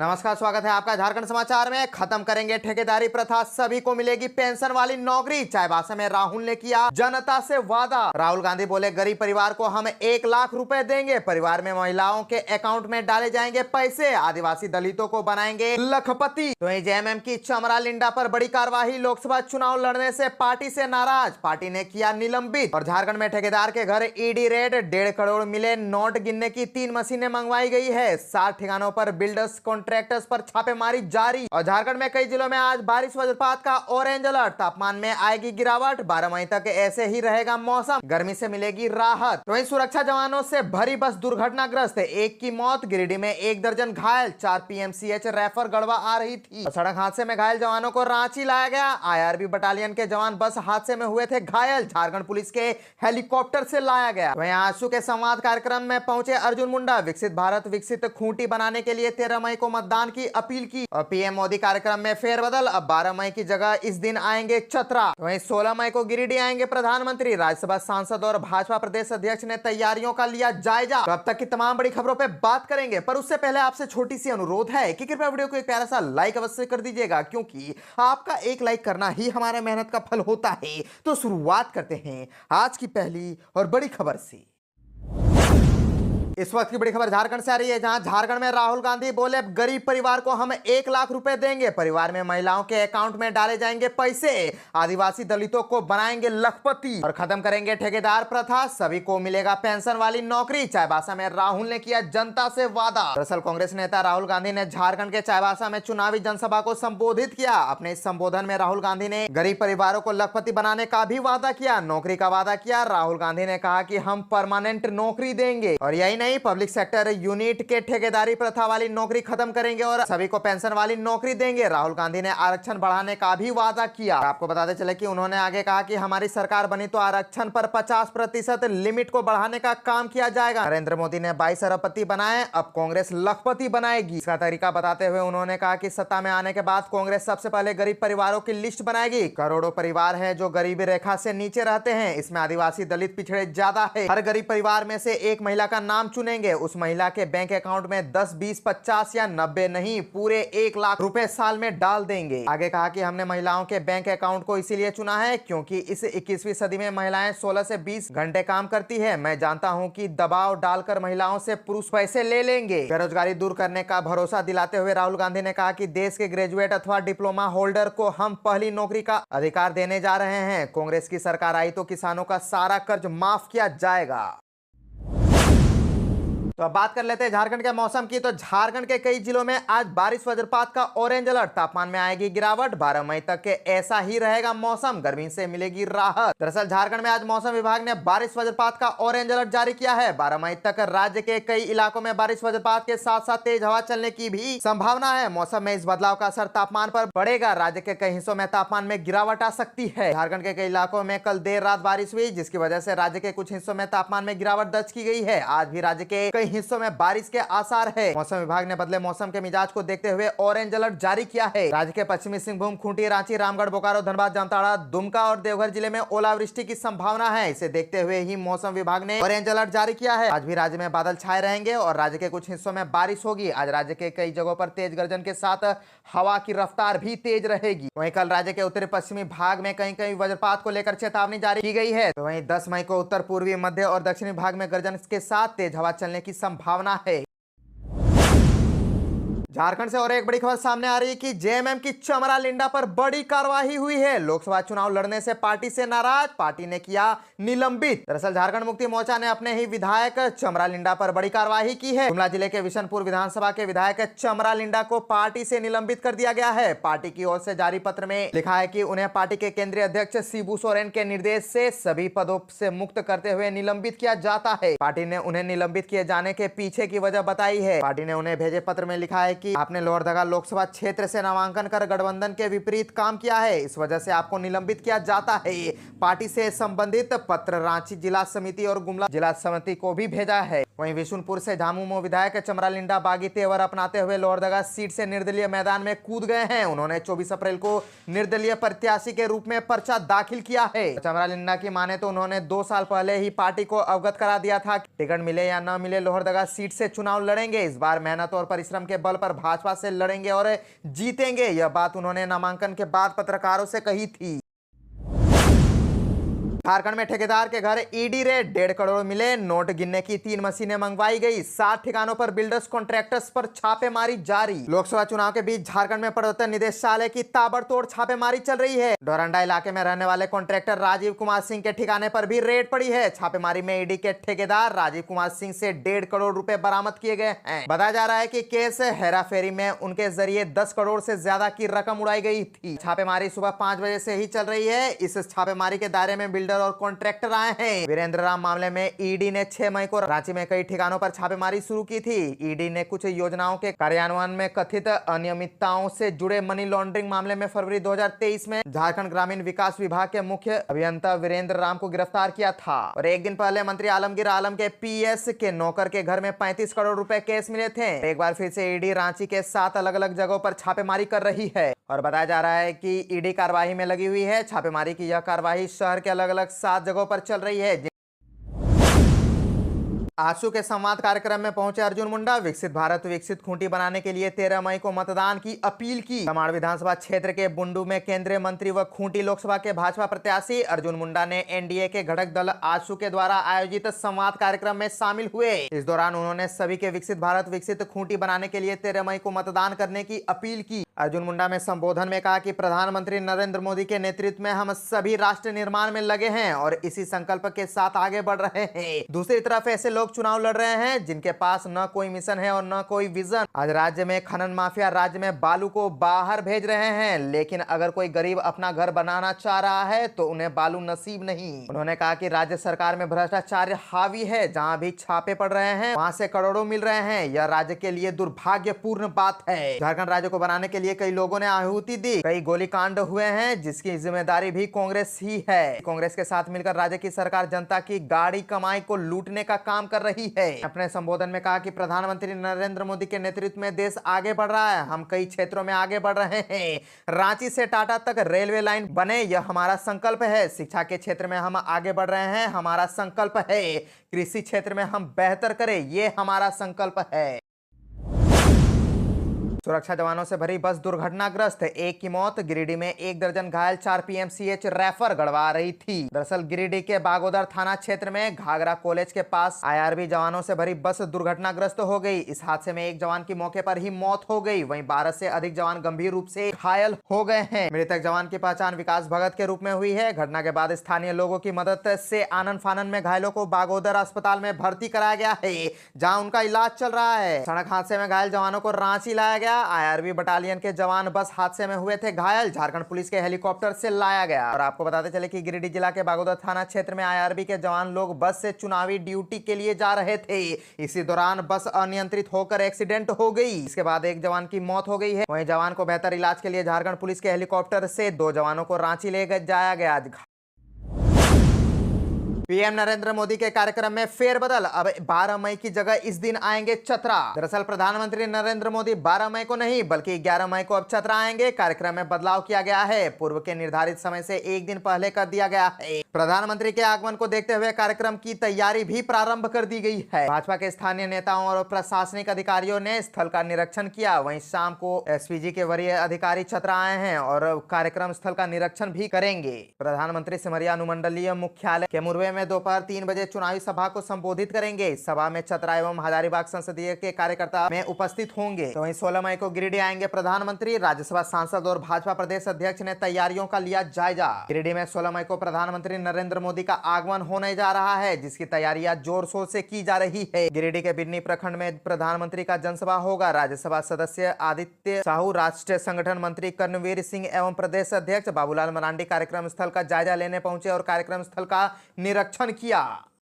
नमस्कार, स्वागत है आपका झारखंड समाचार में। खत्म करेंगे ठेकेदारी प्रथा, सभी को मिलेगी पेंशन वाली नौकरी। चाईबासा में राहुल ने किया जनता से वादा। राहुल गांधी बोले, गरीब परिवार को हम 1 लाख रुपए देंगे। परिवार में महिलाओं के अकाउंट में डाले जाएंगे पैसे। आदिवासी दलितों को बनाएंगे लखपति। तो जेएमएम की चमरा लिंडा पर बड़ी कार्रवाई। लोकसभा चुनाव लड़ने से पार्टी से नाराज, पार्टी ने किया निलंबित। और झारखंड में ठेकेदार के घर ईडी रेड, 1.5 करोड़ मिले नोट गिनने की 3 मशीनें मंगवाई गई है। 60 ठिकानों पर बिल्डर्स कॉन्ट्रैक्टर्स पर छापेमारी जारी। और झारखंड में कई जिलों में आज बारिश वज्रपात का ऑरेंज अलर्ट। तापमान में आएगी गिरावट, 12 मई तक ऐसे ही रहेगा मौसम, गर्मी से मिलेगी राहत। वहीं सुरक्षा जवानों से भरी बस दुर्घटनाग्रस्त, 1 की मौत, गिरिडीह में 1 दर्जन घायल, 4 पीएमसीएच रेफर गढ़वा आ रही थी। सड़क हादसे में घायल जवानों को रांची लाया गया। आईआरबी बटालियन के जवान बस हादसे में हुए थे घायल, झारखंड पुलिस के हेलीकॉप्टर से लाया गया। वहीं आंसू के संवाद कार्यक्रम में पहुंचे अर्जुन मुंडा, विकसित भारत विकसित खूंटी बनाने के लिए 13 मई को मतदान की अपील की। और पीएम मोदी कार्यक्रम में फेरबदल, अब 12 मई की जगह इस दिन आएंगे चतरा। वहीं 16 मई को गिरिडीह आएंगे प्रधानमंत्री। राज्यसभा सांसद और भाजपा प्रदेश अध्यक्ष ने तैयारियों का लिया जायजा। तो अब तक की तमाम बड़ी खबरों पे बात करेंगे, पर उससे पहले आपसे छोटी सी अनुरोध है कि कृपया वीडियो को एक प्यारा सा लाइक अवश्य कर दीजिएगा, क्योंकि आपका एक लाइक करना ही हमारे मेहनत का फल होता है। तो शुरुआत करते हैं आज की पहली और बड़ी खबर से। इस वक्त की बड़ी खबर झारखंड से आ रही है, जहां झारखंड में राहुल गांधी बोले, गरीब परिवार को हम 1 लाख रुपए देंगे। परिवार में महिलाओं के अकाउंट में डाले जाएंगे पैसे। आदिवासी दलितों को बनाएंगे लखपति। और खत्म करेंगे ठेकेदार प्रथा, सभी को मिलेगा पेंशन वाली नौकरी। चाईबासा में राहुल ने किया जनता से वादा। दरअसल कांग्रेस नेता राहुल गांधी ने झारखंड के चाईबासा में चुनावी जनसभा को संबोधित किया। अपने इस संबोधन में राहुल गांधी ने गरीब परिवारों को लखपति बनाने का भी वादा किया, नौकरी का वादा किया। राहुल गांधी ने कहा कि हम परमानेंट नौकरी देंगे, और यही नहीं, पब्लिक सेक्टर यूनिट के ठेकेदारी प्रथा वाली नौकरी खत्म करेंगे और सभी को पेंशन वाली नौकरी देंगे। राहुल गांधी ने आरक्षण बढ़ाने का भी वादा किया। आपको बताते चले कि उन्होंने आगे कहा कि हमारी सरकार बनी तो आरक्षण पर 50% लिमिट को बढ़ाने का काम किया जाएगा। नरेंद्र मोदी ने 22 अरबपति बनाए, अब कांग्रेस लखपति बनाएगी। इसका तरीका बताते हुए उन्होंने कहा कि सत्ता में आने के बाद कांग्रेस सबसे पहले गरीब परिवारों की लिस्ट बनाएगी। करोड़ों परिवार हैं जो गरीबी रेखा से नीचे रहते हैं, इसमें आदिवासी दलित पिछड़े ज्यादा है। हर गरीब परिवार में से एक महिला का नाम चुनेंगे। उस महिला के बैंक अकाउंट में 10, 20, 50 या 90 नहीं, पूरे 1 लाख रुपए साल में डाल देंगे। आगे कहा कि हमने महिलाओं के बैंक अकाउंट को इसीलिए चुना है क्योंकि इस 21वीं सदी में महिलाएं 16 से 20 घंटे काम करती है। मैं जानता हूं कि दबाव डालकर महिलाओं से पुरुष पैसे ले लेंगे। बेरोजगारी दूर करने का भरोसा दिलाते हुए राहुल गांधी ने कहा कि देश के ग्रेजुएट अथवा डिप्लोमा होल्डर को हम पहली नौकरी का अधिकार देने जा रहे हैं। कांग्रेस की सरकार आई तो किसानों का सारा कर्ज माफ किया जाएगा। तो अब बात कर लेते हैं झारखंड के मौसम की। तो झारखंड के कई जिलों में आज बारिश वज्रपात का ऑरेंज अलर्ट, तापमान में आएगी गिरावट, 12 मई तक के ऐसा ही रहेगा मौसम, गर्मी से मिलेगी राहत। दरअसल झारखंड में आज मौसम विभाग ने बारिश वज्रपात का ऑरेंज अलर्ट जारी किया है। 12 मई तक राज्य के कई इलाकों में बारिश वज्रपात के साथ साथ तेज हवा चलने की भी संभावना है। मौसम में इस बदलाव का असर तापमान पर पड़ेगा। राज्य के कई हिस्सों में तापमान में गिरावट आ सकती है। झारखंड के कई इलाकों में कल देर रात बारिश हुई, जिसकी वजह से राज्य के कुछ हिस्सों में तापमान में गिरावट दर्ज की गई है। आज भी राज्य के कई हिस्सों में बारिश के आसार है। मौसम विभाग ने बदले मौसम के मिजाज को देखते हुए ऑरेंज अलर्ट जारी किया है। राज्य के पश्चिमी सिंहभूम, खूंटी, रांची, रामगढ़, बोकारो, धनबाद, जामताड़ा, दुमका और देवघर जिले में ओलावृष्टि की संभावना है। इसे देखते हुए ही मौसम विभाग ने ऑरेंज अलर्ट जारी किया है। आज भी राज्य में बादल छाए रहेंगे और राज्य के कुछ हिस्सों में बारिश होगी। आज राज्य के कई जगहों पर तेज गर्जन के साथ हवा की रफ्तार भी तेज रहेगी। वहीं कल राज्य के उत्तरी पश्चिमी भाग में कहीं कहीं वज्रपात को लेकर चेतावनी जारी की गई है। तो वहीं 10 मई को उत्तर पूर्वी, मध्य और दक्षिणी भाग में गर्जन के साथ तेज हवा चलने की संभावना है। झारखंड से और एक बड़ी खबर सामने आ रही है कि जेएमएम की चमरा लिंडा पर बड़ी कार्रवाई हुई है। लोकसभा चुनाव लड़ने से पार्टी से नाराज, पार्टी ने किया निलंबित। दरअसल झारखंड मुक्ति मोर्चा ने अपने ही विधायक चमरा लिंडा पर बड़ी कार्रवाई की है। गुमला जिले के विशनपुर विधानसभा के विधायक चमरा लिंडा को पार्टी से निलंबित कर दिया गया है। पार्टी की ओर से जारी पत्र में लिखा है कि उन्हें पार्टी के केंद्रीय अध्यक्ष शिबू सोरेन के निर्देश से सभी पदों से मुक्त करते हुए निलंबित किया जाता है। पार्टी ने उन्हें निलंबित किए जाने के पीछे की वजह बताई है। पार्टी ने उन्हें भेजे पत्र में लिखा है कि आपने लोहरदगा लोकसभा क्षेत्र से नामांकन कर गठबंधन के विपरीत काम किया है, इस वजह से आपको निलंबित किया जाता है। पार्टी से संबंधित पत्र रांची जिला समिति और गुमला जिला समिति को भी भेजा है। वहीं विशुनपुर से झामुमो विधायक चमरा लिंडा बागी तेवर अपनाते हुए लोहरदगा सीट से निर्दलीय मैदान में कूद गए हैं। उन्होंने 24 अप्रैल को निर्दलीय प्रत्याशी के रूप में पर्चा दाखिल किया है। चमरा लिंडा की माने तो उन्होंने 2 साल पहले ही पार्टी को अवगत करा दिया था कि टिकट मिले या न मिले लोहरदगा सीट से चुनाव लड़ेंगे। इस बार मेहनत और परिश्रम के बल पर भाजपा से लड़ेंगे और जीतेंगे। यह बात उन्होंने नामांकन के बाद पत्रकारों से कही थी। झारखंड में ठेकेदार के घर ईडी रेड, 1.5 करोड़ मिले। नोट गिनने की 3 मशीनें मंगवाई गई। 7 ठिकानों पर बिल्डर्स कॉन्ट्रैक्टर्स पर छापेमारी जारी। लोकसभा चुनाव के बीच झारखंड में प्रवर्तन निदेशालय की ताबड़तोड़ छापेमारी चल रही है। डोरंडा इलाके में रहने वाले कॉन्ट्रैक्टर राजीव कुमार सिंह के ठिकाने पर भी रेड पड़ी है। छापेमारी में ईडी के ठेकेदार राजीव कुमार सिंह से 1.5 करोड़ रुपए बरामद किए गए हैं। बताया जा रहा है कि केस हेराफेरी में उनके जरिए 10 करोड़ से ज्यादा की रकम उड़ाई गई थी। छापेमारी सुबह 5 बजे से ही चल रही है। इस छापेमारी के दायरे में बिल्डर और कॉन्ट्रैक्टर आए हैं। वीरेंद्र राम मामले में ईडी ने 6 मई को रांची में कई ठिकानों पर छापेमारी शुरू की थी। ईडी ने कुछ योजनाओं के कार्यान्वयन में कथित अनियमितताओं से जुड़े मनी लॉन्ड्रिंग मामले में फरवरी 2023 में झारखंड ग्रामीण विकास विभाग के मुख्य अभियंता वीरेंद्र राम को गिरफ्तार किया था। और एक दिन पहले मंत्री आलमगीर आलम के पीएस के नौकर के घर में 35 करोड़ रुपए केस मिले थे। एक बार फिर से ईडी रांची के 7 अलग अलग जगहों पर छापेमारी कर रही है और बताया जा रहा है कि ईडी कार्रवाई में लगी हुई है। छापेमारी की यह कार्रवाई शहर के अलग अलग 7 जगहों पर चल रही है। आशु के संवाद कार्यक्रम में पहुंचे अर्जुन मुंडा। विकसित भारत विकसित खूंटी बनाने के लिए 13 मई को मतदान की अपील की। तमाड़ विधानसभा क्षेत्र के बुंडू में केंद्रीय मंत्री व खूंटी लोकसभा के भाजपा प्रत्याशी अर्जुन मुंडा ने एनडीए के घटक दल आशु के द्वारा आयोजित संवाद कार्यक्रम में शामिल हुए। इस दौरान उन्होंने सभी के विकसित भारत विकसित खूंटी बनाने के लिए 13 मई को मतदान करने की अपील की। अर्जुन मुंडा में संबोधन में कहा कि प्रधानमंत्री नरेंद्र मोदी के नेतृत्व में हम सभी राष्ट्र निर्माण में लगे हैं और इसी संकल्प के साथ आगे बढ़ रहे हैं। दूसरी तरफ ऐसे लोग चुनाव लड़ रहे हैं जिनके पास न कोई मिशन है और न कोई विजन। आज राज्य में खनन माफिया राज्य में बालू को बाहर भेज रहे हैं, लेकिन अगर कोई गरीब अपना घर बनाना चाह रहा है तो उन्हें बालू नसीब नहीं। उन्होंने कहा कि राज्य सरकार में भ्रष्टाचार हावी है। जहां भी छापे पड़ रहे हैं वहां से करोड़ों मिल रहे हैं। यह राज्य के लिए दुर्भाग्यपूर्ण बात है। झारखंड राज्य को बनाने के लिए कई लोगों ने आहुति दी, कई गोलीकांड हुए हैं, जिसकी जिम्मेदारी भी कांग्रेस ही है। कांग्रेस के साथ मिलकर राज्य की सरकार जनता की गाड़ी कमाई को लूटने का काम कर रही है। अपने संबोधन में कहा कि प्रधानमंत्री नरेंद्र मोदी के नेतृत्व में देश आगे बढ़ रहा है। हम कई क्षेत्रों में आगे बढ़ रहे हैं। रांची से टाटा तक रेलवे लाइन बने, यह हमारा संकल्प है। शिक्षा के क्षेत्र में हम आगे बढ़ रहे हैं, हमारा संकल्प है। कृषि क्षेत्र में हम बेहतर करें, यह हमारा संकल्प है। सुरक्षा जवानों से भरी बस दुर्घटनाग्रस्त, 1 की मौत। गिरिडीह में 1 दर्जन घायल, 4 पीएमसीएच रेफर गड़वा रही थी। दरअसल गिरिडीह के बागोदर थाना क्षेत्र में घाघरा कॉलेज के पास आईआरबी जवानों से भरी बस दुर्घटनाग्रस्त हो गई। इस हादसे में 1 जवान की मौके पर ही मौत हो गई। वहीं 12 से अधिक जवान गंभीर रूप से घायल हो गए हैं। मृतक जवान की पहचान विकास भगत के रूप में हुई है। घटना के बाद स्थानीय लोगों की मदद से आनन फानन में घायलों को बागोदर अस्पताल में भर्ती कराया गया है, जहाँ उनका इलाज चल रहा है। सड़क हादसे में घायल जवानों को रांची लाया गया। आईआरबी बटालियन के जवान बस हादसे में हुए थे घायल, झारखंड पुलिस के हेलीकॉप्टर से लाया गया। और आपको बताते चले कि गिरिडीह जिला के बागोदर थाना क्षेत्र में आईआरबी के जवान लोग बस से चुनावी ड्यूटी के लिए जा रहे थे। इसी दौरान बस अनियंत्रित होकर एक्सीडेंट हो गई। इसके बाद 1 जवान की मौत हो गई है। वहीं जवान को बेहतर इलाज के लिए झारखंड पुलिस के हेलीकॉप्टर से 2 जवानों को रांची ले जाया गया। पीएम नरेंद्र मोदी के कार्यक्रम में फेरबदल, अब 12 मई की जगह इस दिन आएंगे चतरा। दरअसल प्रधानमंत्री नरेंद्र मोदी 12 मई को नहीं बल्कि 11 मई को अब चतरा आएंगे। कार्यक्रम में बदलाव किया गया है, पूर्व के निर्धारित समय से 1 दिन पहले कर दिया गया है। प्रधानमंत्री के आगमन को देखते हुए कार्यक्रम की तैयारी भी प्रारंभ कर दी गई है। भाजपा के स्थानीय नेताओं और प्रशासनिक अधिकारियों ने स्थल का निरीक्षण किया। वहीं शाम को एसपीजी के वरीय अधिकारी चतरा आए हैं और कार्यक्रम स्थल का निरीक्षण भी करेंगे। प्रधानमंत्री सिमरिया अनुमंडलीय मुख्यालय केमुरवे में दोपहर 3 बजे चुनावी सभा को संबोधित करेंगे। इस सभा में चतरा एवं हजारीबाग संसदीय के कार्यकर्ता में उपस्थित होंगे। तो वहीं 16 मई को गिरिडीह आएंगे प्रधानमंत्री। राज्यसभा सांसद और भाजपा प्रदेश अध्यक्ष ने तैयारियों का लिया जायजा। गिरिडीह में 16 मई को प्रधानमंत्री नरेंद्र मोदी का आगमन होने जा रहा है, जिसकी तैयारियां जोर शोर से की जा रही है। गिरिडीह के बिन्नी प्रखंड में प्रधानमंत्री का जनसभा होगा। राज्यसभा सदस्य आदित्य साहू, राष्ट्रीय संगठन मंत्री कर्णवीर सिंह एवं प्रदेश अध्यक्ष बाबूलाल मरांडी कार्यक्रम स्थल का जायजा लेने पहुंचे और कार्यक्रम स्थल का निरीक्षण किया।